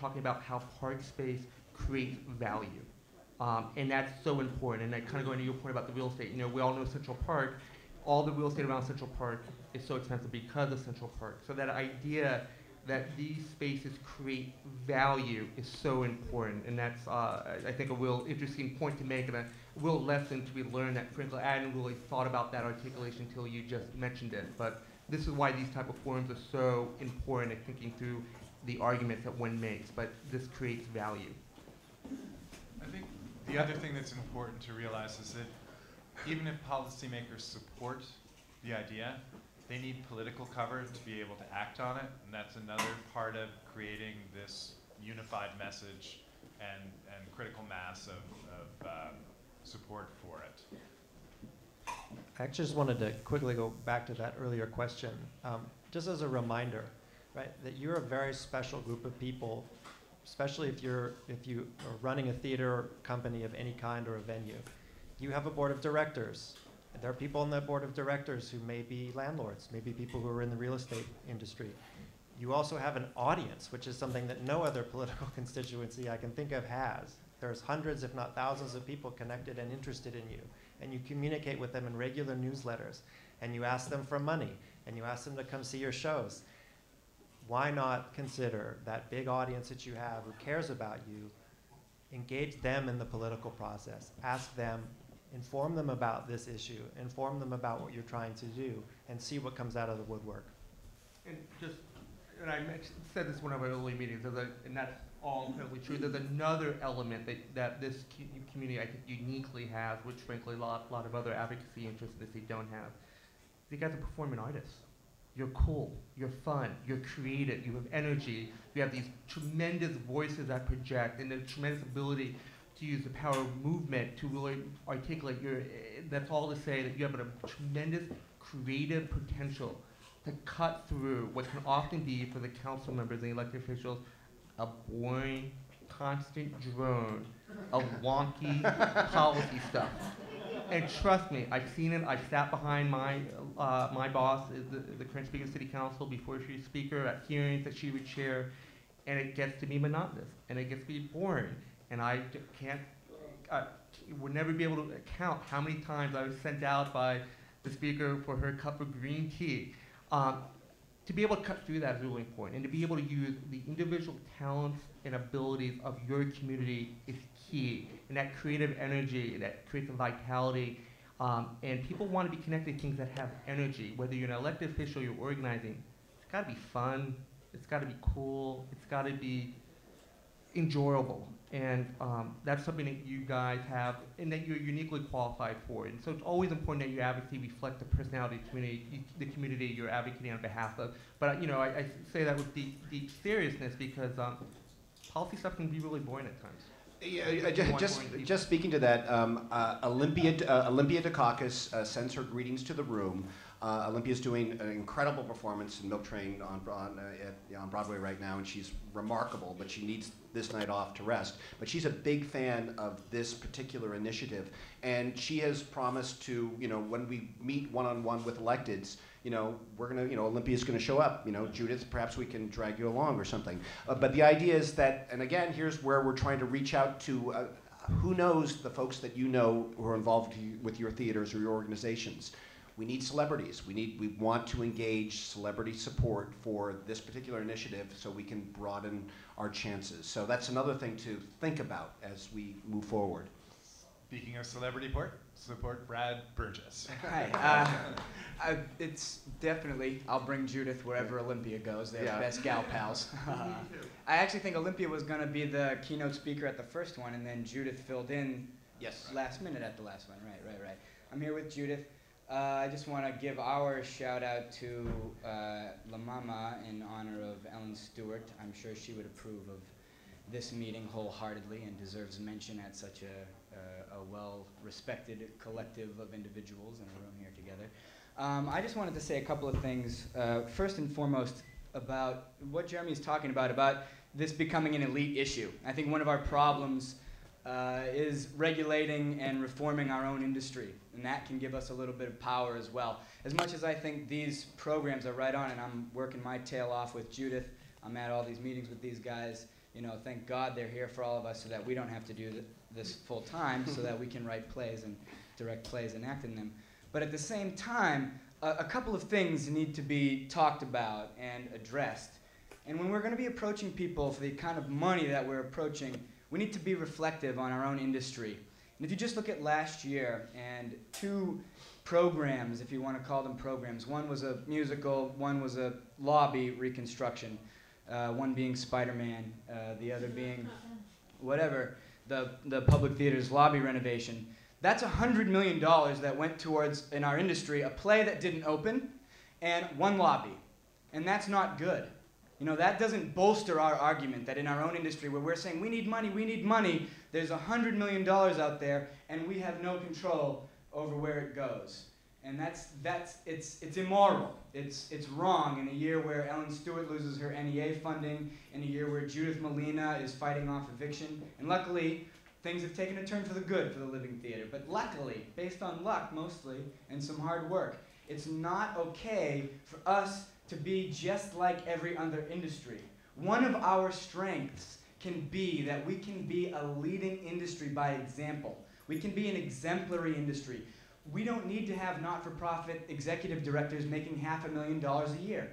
talking about how park space creates value. And that's so important. And I kind of going to your point about the real estate. You know, we all know Central Park. All the real estate around Central Park is so expensive because of Central Park. So that idea that these spaces create value is so important. And that's, I think, a real interesting point to make and a real lesson to be learned that, frankly, I hadn't really thought about that articulation until you just mentioned it. But this is why these type of forums are so important in thinking through the arguments that one makes. But this creates value. I think the other thing that's important to realize is that even if policymakers support the idea, they need political cover to be able to act on it, and that's another part of creating this unified message and critical mass of support for it. I actually just wanted to quickly go back to that earlier question, just as a reminder, right, that you're a very special group of people, especially if you are running a theater company of any kind or a venue. You have a board of directors. There are people on that board of directors who may be landlords, maybe people who are in the real estate industry. You also have an audience, which is something that no other political constituency I can think of has. There's hundreds, if not thousands, of people connected and interested in you. And you communicate with them in regular newsletters. And you ask them for money. And you ask them to come see your shows. Why not consider that big audience that you have who cares about you, engage them in the political process, ask them, inform them about this issue, inform them about what you're trying to do, and see what comes out of the woodwork. And I said this in one of our early meetings, and that's all incredibly true. There's another element that this community, I think, uniquely has, which frankly a lot of other advocacy interests in the city don't have. You guys are performing artists. You're cool, you're fun, you're creative, you have energy, you have these tremendous voices that project, and the tremendous ability to use the power of movement to really articulate that's all to say that you have a tremendous creative potential to cut through what can often be, for the council members and the elected officials, a boring, constant drone of wonky policy stuff. And trust me, I've seen it. I've sat behind my boss, the current Speaker of City Council, before she was Speaker, at hearings that she would chair, and it gets to be monotonous, and it gets to be boring. And I would never be able to count how many times I was sent out by the Speaker for her cup of green tea. To be able to cut through that is really important, and to be able to use the individual talents and abilities of your community is key. And that creative energy, that creates a vitality, and people want to be connected to things that have energy. Whether you're an elected official, you're organizing, it's got to be fun, it's got to be cool, it's got to be enjoyable. And that's something that you guys have and that you're uniquely qualified for. And so it's always important that your advocacy reflects the personality of the community you're advocating on behalf of. But you know, I say that with deep seriousness because policy stuff can be really boring at times. Yeah, just speaking to that, Olympia Dukakis sends her greetings to the room. Olympia's doing an incredible performance in Milk Train on Broadway right now, and she's remarkable, but she needs this night off to rest. But she's a big fan of this particular initiative, and she has promised to, you know, when we meet one-on-one with electeds, you know, we're gonna, you know, Olympia's gonna show up. You know, Judith, perhaps we can drag you along or something. But the idea is that, and again, here's where we're trying to reach out to who knows the folks that you know who are involved with your theaters or your organizations. We need celebrities. We want to engage celebrity support for this particular initiative so we can broaden our chances. So that's another thing to think about as we move forward. Speaking of celebrity support, Brad Burgess. Hi. It's definitely, I'll bring Judith wherever Olympia goes. They're the best gal pals. I actually think Olympia was going to be the keynote speaker at the first one, and then Judith filled in last minute at the last one. Right. I'm here with Judith. I just want to give our shout out to La Mama in honor of Ellen Stewart. I'm sure she would approve of this meeting wholeheartedly and deserves mention at such a well-respected collective of individuals in a room here together. I just wanted to say a couple of things. First and foremost, about what Jeremy's talking about this becoming an elite issue. I think one of our problems is regulating and reforming our own industry, and that can give us a little bit of power as well. As much as I think these programs are right on, and I'm working my tail off with Judith I'm at all these meetings with these guys. You know, thank God they're here for all of us so that we don't have to do this full time, so that we can write plays and direct plays and act in them. But at the same time, a couple of things need to be talked about and addressed. And when we're going to be approaching people for the kind of money that we're approaching, we need to be reflective on our own industry. And if you just look at last year and 2 programs, if you want to call them programs, one was a musical, one was a lobby reconstruction, one being Spider-Man, the other being whatever, the public theater's lobby renovation. That's $100 million that went towards, in our industry, a play that didn't open and 1 lobby. And that's not good. You know, that doesn't bolster our argument that in our own industry where we're saying we need money, there's $100 million out there and we have no control over where it goes. And it's immoral. It's wrong in a year where Ellen Stewart loses her NEA funding, in a year where Judith Molina is fighting off eviction. And luckily, things have taken a turn for the good for the Living Theater. But luckily, based on luck mostly, and some hard work, it's not okay for us to be just like every other industry. One of our strengths can be that we can be a leading industry by example. We can be an exemplary industry. We don't need to have not-for-profit executive directors making $500,000 a year.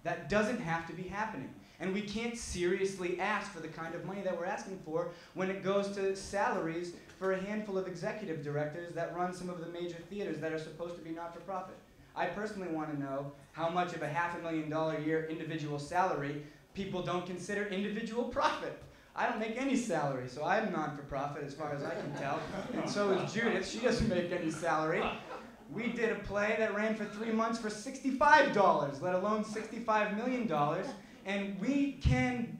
That doesn't have to be happening. And we can't seriously ask for the kind of money that we're asking for when it goes to salaries for a handful of executive directors that run some of the major theaters that are supposed to be not-for-profit. I personally want to know how much of a $500,000 a year individual salary people don't consider individual profit. I don't make any salary, so I'm non-for-profit as far as I can tell. And so is Judith. She doesn't make any salary. We did a play that ran for 3 months for $65, let alone $65 million. And we can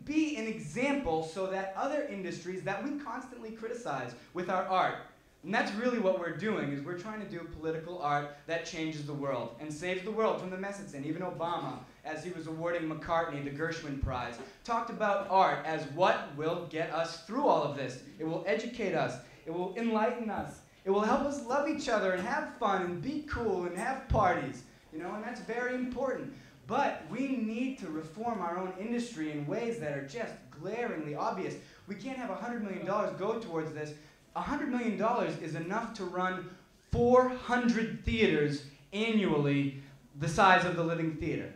be an example so that other industries that we constantly criticize with our art, and that's really what we're doing, is we're trying to do political art that changes the world and saves the world from the mess it's in. Even Obama, as he was awarding McCartney the Gershwin Prize, talked about art as what will get us through all of this. It will educate us. It will enlighten us. It will help us love each other and have fun and be cool and have parties. You know, and that's very important. But we need to reform our own industry in ways that are just glaringly obvious. We can't have $100 million go towards this. $100 million is enough to run 400 theaters annually the size of the Living Theater.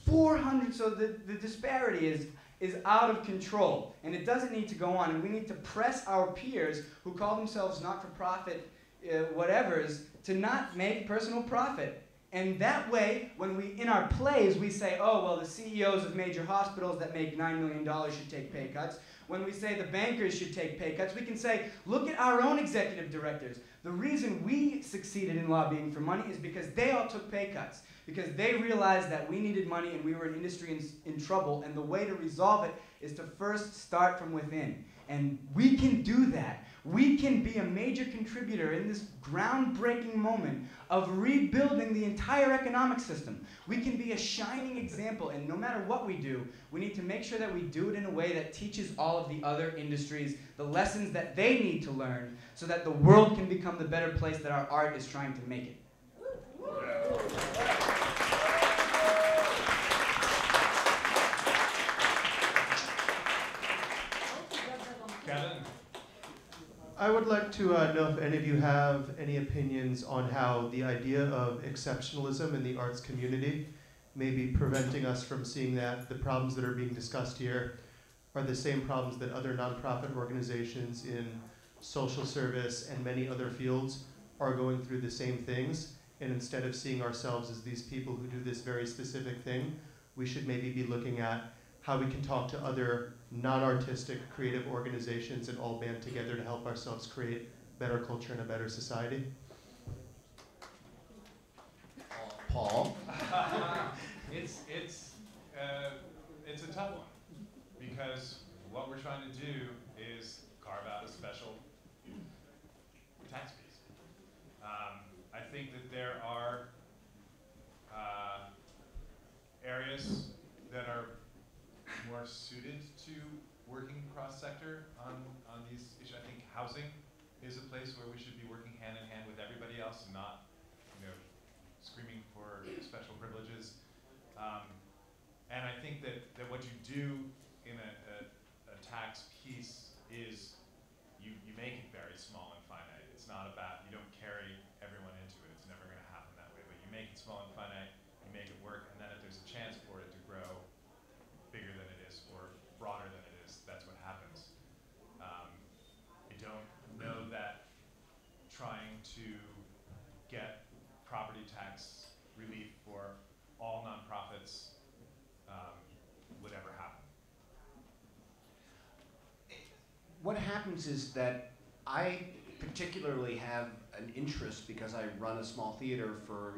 400, so the disparity is out of control, and it doesn't need to go on, and we need to press our peers who call themselves not-for-profit whatevers to not make personal profit. And that way, when in our plays, we say, oh, well, the CEOs of major hospitals that make $9 million should take pay cuts. When we say the bankers should take pay cuts, we can say, look at our own executive directors. The reason we succeeded in lobbying for money is because they all took pay cuts, because they realized that we needed money and we were an industry in trouble, and the way to resolve it is to first start from within. And we can do that. We can be a major contributor in this groundbreaking moment of rebuilding the entire economic system. We can be a shining example, and no matter what we do, we need to make sure that we do it in a way that teaches all of the other industries the lessons that they need to learn so that the world can become the better place that our art is trying to make it. Kevin? I would like to know if any of you have any opinions on how the idea of exceptionalism in the arts community may be preventing us from seeing that the problems that are being discussed here are the same problems that other nonprofit organizations in social service and many other fields are going through the same things. And instead of seeing ourselves as these people who do this very specific thing, we should maybe be looking at how we can talk to other non-artistic creative organizations and all band together to help ourselves create better culture and a better society. Paul? It's a tough one, because what we're trying to do is carve out a special tax base. I think that there are areas that are more suited to working cross-sector on these issues. I think housing is a place where we should be working hand in hand with everybody else and not, screaming for special privileges. And I think that what you do in a tax piece is you make it very small and finite. It's not about, you don't carry everyone into it. It's never going to happen that way. But you make it small and finite, you make it work, and then if there's a chance for it to grow bigger than it is or broader than it is, that's what happens. I don't know that trying to get property tax relief for all nonprofits would ever happen. What happens is that I particularly have an interest because I run a small theater for,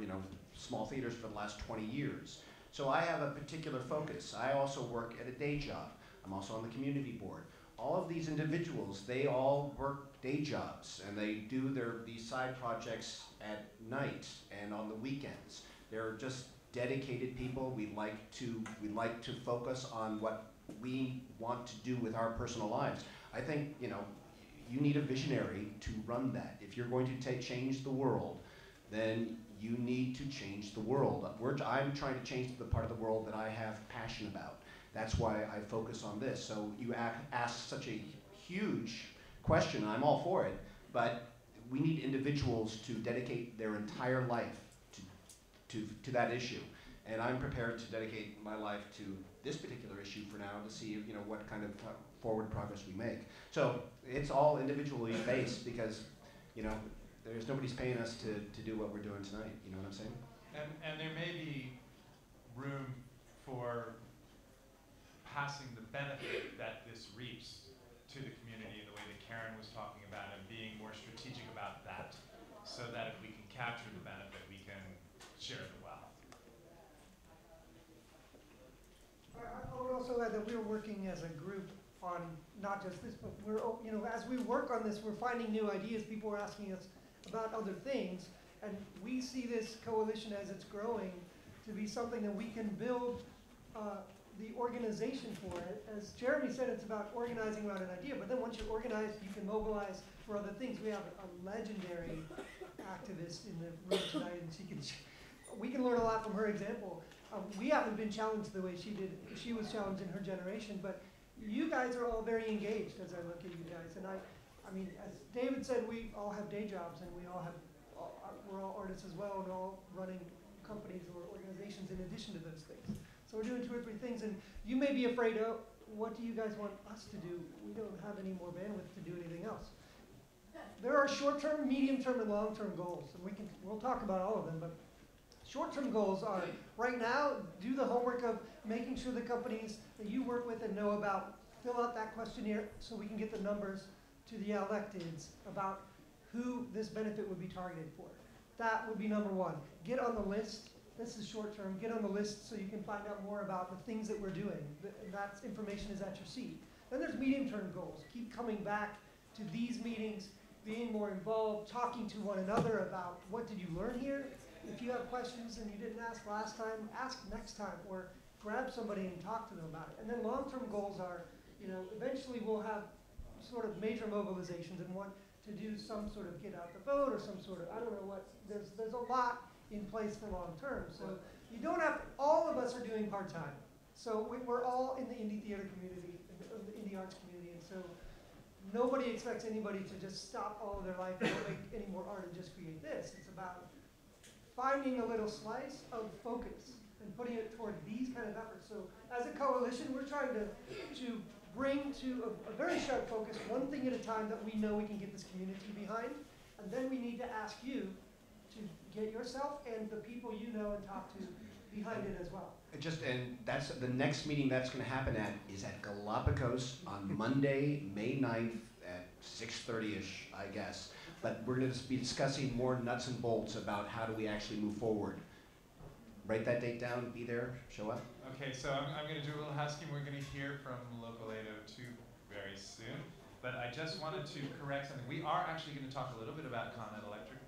small theaters for the last 20 years. So I have a particular focus. I also work at a day job. I'm also on the community board. All of these individuals, they all work day jobs and they do these side projects at night and on the weekends. They're just dedicated people. We like to focus on what we want to do with our personal lives. I think, you need a visionary to run that. If you're going to change the world, then you need to change the world. I'm trying to change the part of the world that I have passion about. That's why I focus on this. So you ask such a huge question, and I'm all for it, but we need individuals to dedicate their entire life to that issue. And I'm prepared to dedicate my life to this particular issue for now to see what kind of forward progress we make. So it's all individually based because nobody's paying us to do what we're doing tonight. You know what I'm saying? And there may be room for passing the benefit that this reaps to the community in the way that Karen was talking about and being more strategic about that so that if we can capture the benefit, we can share the wealth. I would also add that we're working as a group on not just this, but we're, as we work on this, we're finding new ideas. People are asking us about other things, and we see this coalition as it's growing to be something that we can build the organization for it. As Jeremy said, it's about organizing around an idea, but then once you're organized, you can mobilize for other things. We have a legendary activist in the room tonight, and we can learn a lot from her example. We haven't been challenged the way she did. She was challenged in her generation, but you guys are all very engaged as I look at you guys. And I mean, as David said, we all have day jobs, and we're all artists as well, and all running companies or organizations in addition to those things. So we're doing 2 or 3 things, and you may be afraid, oh, what do you guys want us to do? We don't have any more bandwidth to do anything else. There are short-term, medium-term, and long-term goals, and we'll talk about all of them, but short-term goals are, right now, do the homework of making sure the companies that you work with and know about fill out that questionnaire so we can get the numbers to the electeds about who this benefit would be targeted for. That would be number 1. Get on the list. This is short-term. Get on the list so you can find out more about the things that we're doing. That information is at your seat. Then there's medium-term goals. Keep coming back to these meetings, being more involved, talking to one another about what did you learn here. If you have questions and you didn't ask last time, ask next time, or grab somebody and talk to them about it. And then long-term goals are, eventually we'll have sort of major mobilizations and want to do some sort of get out the vote or some sort of, I don't know what, there's a lot in place for long-term. So you don't have, all of us are doing part-time. So we're all in the indie theater community, the indie arts community, and so nobody expects anybody to just stop all of their life and don't make any more art and just create this. It's about finding a little slice of focus and putting it toward these kind of efforts. So as a coalition, we're trying to bring to a very sharp focus, one thing at a time that we know we can get this community behind, and then we need to ask you to get yourself and the people you know and talk to behind it as well. And that's the next meeting that's going to happen is at Galapagos on Monday, May 9th at 6:30ish, I guess. But we're going to be discussing more nuts and bolts about how do we actually move forward. Write that date down, be there, show up. Okay, so I'm going to do a little housekeeping. We're going to hear from Local 802 very soon. But I just wanted to correct something. We are actually going to talk a little bit about Con Ed Electric